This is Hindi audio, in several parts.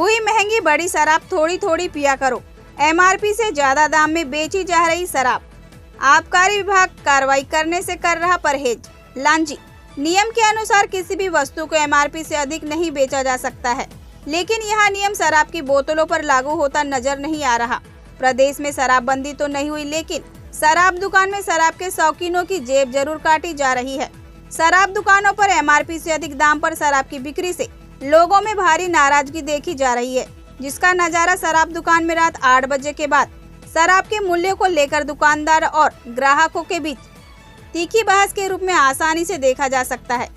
हुई महंगी बड़ी शराब थोड़ी थोड़ी पिया करो। एमआरपी से ज्यादा दाम में बेची जा रही शराब। आबकारी विभाग कार्रवाई करने से कर रहा परहेज। लांजी नियम के अनुसार किसी भी वस्तु को एमआरपी से अधिक नहीं बेचा जा सकता है, लेकिन यह नियम शराब की बोतलों पर लागू होता नजर नहीं आ रहा। प्रदेश में शराबबंदी तो नहीं हुई, लेकिन शराब दुकान में शराब के शौकीनों की जेब जरूर काटी जा रही है। शराब दुकानों पर एमआरपी से अधिक दाम पर शराब की बिक्री से लोगों में भारी नाराजगी देखी जा रही है, जिसका नजारा शराब दुकान में रात 8 बजे के बाद शराब के मूल्य को लेकर दुकानदार और ग्राहकों के बीच तीखी बहस के रूप में आसानी से देखा जा सकता है,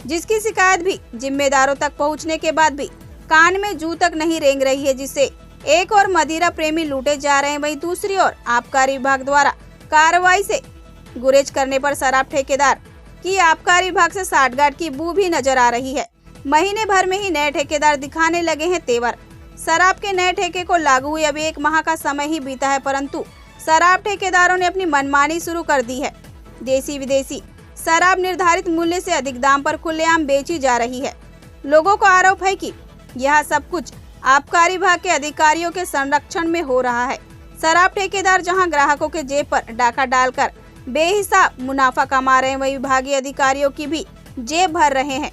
जिसकी शिकायत भी जिम्मेदारों तक पहुंचने के बाद भी कान में जू तक नहीं रेंग रही है, जिससे एक और मदिरा प्रेमी लूटे जा रहे हैं, वहीं दूसरी ओर आबकारी विभाग द्वारा कार्रवाई से गुरेज करने पर शराब ठेकेदार की आबकारी विभाग से साठगांठ की बू भी नजर आ रही है। महीने भर में ही नए ठेकेदार दिखाने लगे हैं तेवर। शराब के नए ठेके को लागू हुए अभी 1 माह का समय ही बीता है, परंतु शराब ठेकेदारों ने अपनी मनमानी शुरू कर दी है। देसी विदेशी शराब निर्धारित मूल्य से अधिक दाम पर खुलेआम बेची जा रही है। लोगों को आरोप है कि यह सब कुछ आबकारी विभाग के अधिकारियों के संरक्षण में हो रहा है। शराब ठेकेदार जहां ग्राहकों के जेब पर डाका डालकर बेहिसाब मुनाफा कमा रहे हैं, वहीं विभागीय अधिकारियों की भी जेब भर रहे हैं।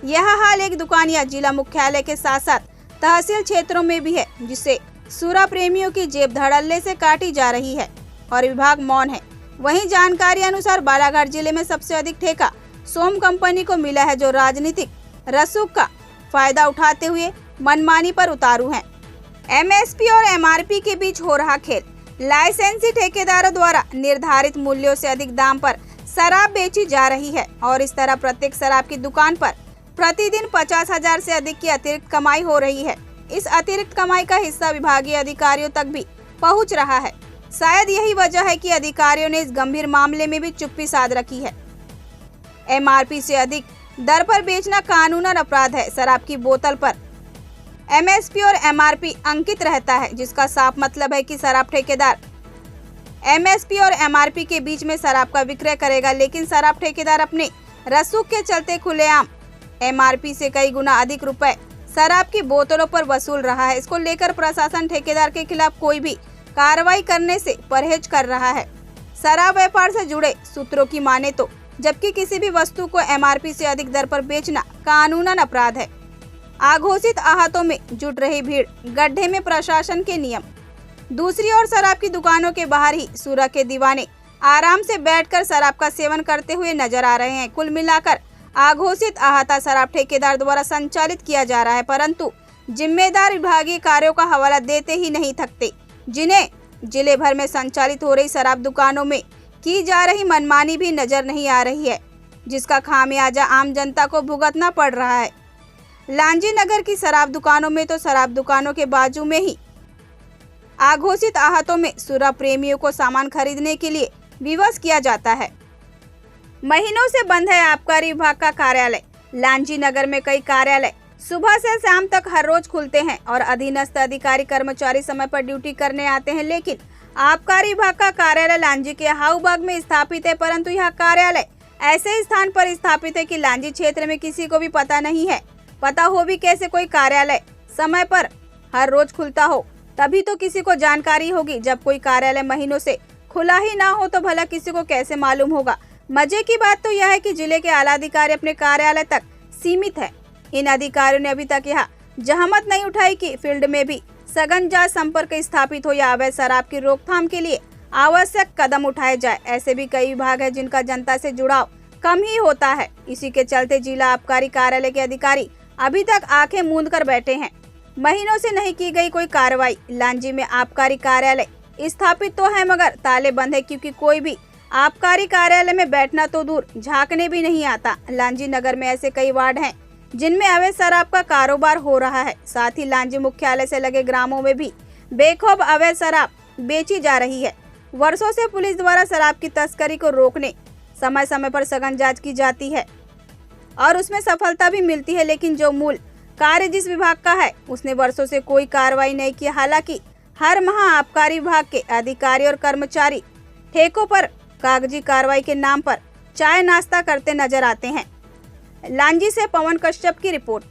यह हाल एक दुकान या जिला मुख्यालय के साथ साथ तहसील क्षेत्रों में भी है, जिससे सुरा प्रेमियों की जेब धड़ल्ले से काटी जा रही है और विभाग मौन है। वहीं जानकारी अनुसार बालाघाट जिले में सबसे अधिक ठेका सोम कंपनी को मिला है, जो राजनीतिक रसूख का फायदा उठाते हुए मनमानी पर उतारू हैं। एमएसपी और एमआरपी के बीच हो रहा खेल। लाइसेंसी ठेकेदारों द्वारा निर्धारित मूल्यों से अधिक दाम पर शराब बेची जा रही है और इस तरह प्रत्येक शराब की दुकान पर प्रतिदिन 50,000 से अधिक की अतिरिक्त कमाई हो रही है। इस अतिरिक्त कमाई का हिस्सा विभागीय अधिकारियों तक भी पहुंच रहा है। शायद यही वजह है कि अधिकारियों ने इस गंभीर मामले में भी चुप्पी साध रखी है। एमआरपी से अधिक दर पर बेचना कानूनन अपराध है। शराब की बोतल पर एमएसपी और एमआरपी अंकित रहता है, जिसका साफ मतलब है कि शराब ठेकेदार एमएसपी और एमआरपी के बीच में शराब का विक्रय करेगा, लेकिन शराब ठेकेदार अपने रसूख के चलते खुलेआम एमआरपी से कई गुना अधिक रुपए शराब की बोतलों पर वसूल रहा है। इसको लेकर प्रशासन ठेकेदार के खिलाफ कोई भी कार्रवाई करने से परहेज कर रहा है। शराब व्यापार से जुड़े सूत्रों की माने तो जबकि किसी भी वस्तु को एमआरपी से अधिक दर पर बेचना कानूनन अपराध है। आघोषित आहतों में जुट रही भीड़, गड्ढे में प्रशासन के नियम। दूसरी ओर शराब की दुकानों के बाहर ही सूरह के दीवाने आराम से बैठकर शराब का सेवन करते हुए नजर आ रहे हैं। कुल मिलाकर आघोषित आहता शराब ठेकेदार द्वारा संचालित किया जा रहा है, परंतु जिम्मेदार विभागीय कार्यों का हवाला देते ही नहीं थकते, जिन्हें जिले भर में संचालित हो रही शराब दुकानों में की जा रही मनमानी भी नजर नहीं आ रही है, जिसका खामियाजा आम जनता को भुगतना पड़ रहा है। लांजी नगर की शराब दुकानों में तो शराब दुकानों के बाजू में ही आघोषित आहतों में सुरा प्रेमियों को सामान खरीदने के लिए विवश किया जाता है। महीनों से बंद है आबकारी विभाग का कार्यालय। लांजी नगर में कई कार्यालय सुबह से शाम तक हर रोज खुलते हैं और अधीनस्थ अधिकारी कर्मचारी समय पर ड्यूटी करने आते हैं, लेकिन आबकारी विभाग का कार्यालय लांजी के हाऊबाग में स्थापित है, परंतु यह कार्यालय ऐसे स्थान पर स्थापित है कि लांजी क्षेत्र में किसी को भी पता नहीं है। पता हो भी कैसे कोई कार्यालय समय पर हर रोज खुलता हो, तभी तो किसी को जानकारी होगी। जब कोई कार्यालय महीनों से खुला ही ना हो तो भला किसी को कैसे मालूम होगा। मजे की बात तो यह है कि जिले के आला अधिकारी अपने कार्यालय तक सीमित है। इन अधिकारियों ने अभी तक यह जहमत नहीं उठाई कि फील्ड में भी सघन जांच संपर्क स्थापित हो या अवैध शराब की रोकथाम के लिए आवश्यक कदम उठाए जाए। ऐसे भी कई विभाग है जिनका जनता से जुड़ाव कम ही होता है। इसी के चलते जिला आबकारी कार्यालय के अधिकारी अभी तक आंखें मूंद कर बैठे हैं। महीनों से नहीं की गई कोई कार्रवाई। लांजी में आबकारी कार्यालय स्थापित तो है, मगर ताले बंद है, क्योंकि कोई भी आबकारी कार्यालय में बैठना तो दूर झांकने भी नहीं आता। लांजी नगर में ऐसे कई वार्ड हैं जिनमें अवैध शराब का कारोबार हो रहा है। साथ ही लांजी मुख्यालय से लगे ग्रामों में भी बेखौफ अवैध शराब बेची जा रही है। वर्षों से पुलिस द्वारा शराब की तस्करी को रोकने समय समय पर सघन जांच की जाती है और उसमें सफलता भी मिलती है, लेकिन जो मूल कार्य जिस विभाग का है उसने वर्षों से कोई कार्रवाई नहीं की। हालांकि हर माह आबकारी विभाग के अधिकारी और कर्मचारी ठेकों पर कागजी कार्रवाई के नाम पर चाय नाश्ता करते नजर आते हैं। लांजी से पवन कश्यप की रिपोर्ट।